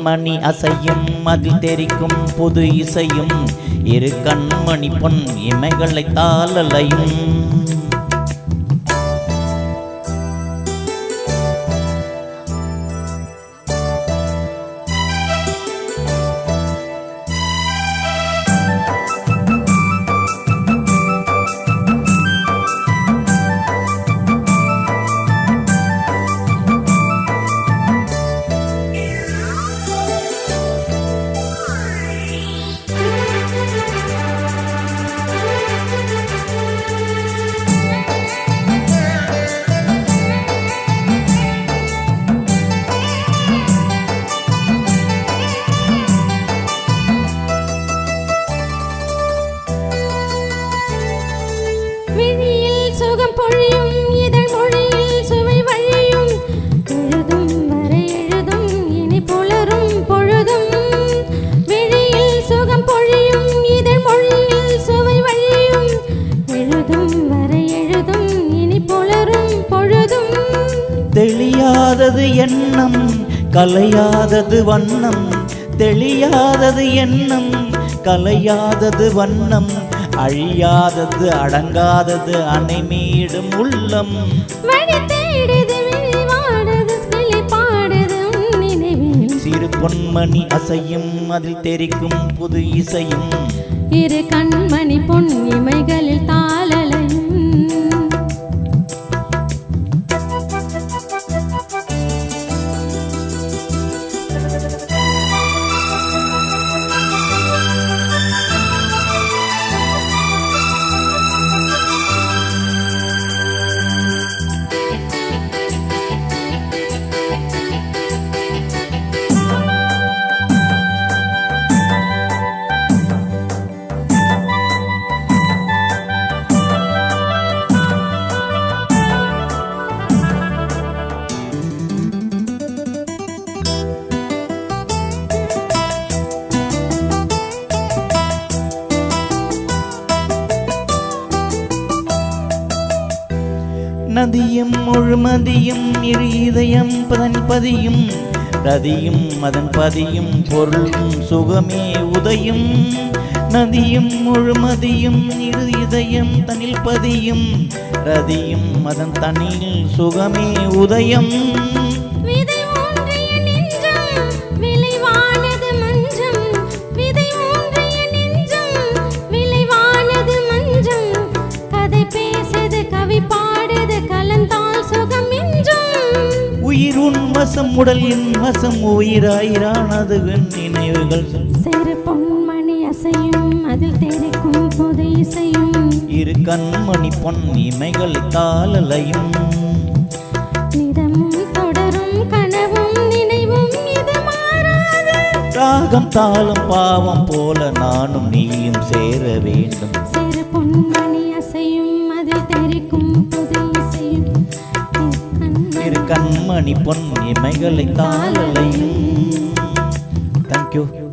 மணி அசையும் அதில் தெரிக்கும் புது இசையும் இரு கண்மணி பொன் இமைகளை தாளலையும் தெளியாதது எண்ணம் கலையாதது வண்ணம் தெளியாதது எண்ணம் கலையாதது வண்ணம் அழியாதது அடங்காதது அணைமீடும் உள்ளம் சிறு பொன்மணி அசையும் அதில் தெரிக்கும் புது இசையும் இரு கண்மணி பொன் இமைகளில் தாளலையும் நதியும் முழுமதியும் இரு இதயம் பதன் பதியும் ரதியும் அதன் பதியும் பொருளும் சுகமே உதயும் நதியும் முழுமதியும் இரு இதயம் தனில் பதியும் ரதியும் அதன் தனில் சுகமே உதயம் உயிர் உன் வசம் உடல் என் வசம் உயிராயிரானது நினைவுகள் சிறு பொன்மணி அசையும் அதில் தெரிக்கும் புது இசையும் இரு கண்மணி பொன் இமைகள் தாளலையும் நிதமும் தொடரும் கனவும் நினைவும் இது மாறாது ராகம் தாளம் பாவம் போல நானும் நீயும் சேர வேண்டும் சிறு பொன்மணி அசையும் அதில் தெரிக்கும் புது இசையும் இரு கண்மணி பொன் இமைகளை தாளலையும். Thank you.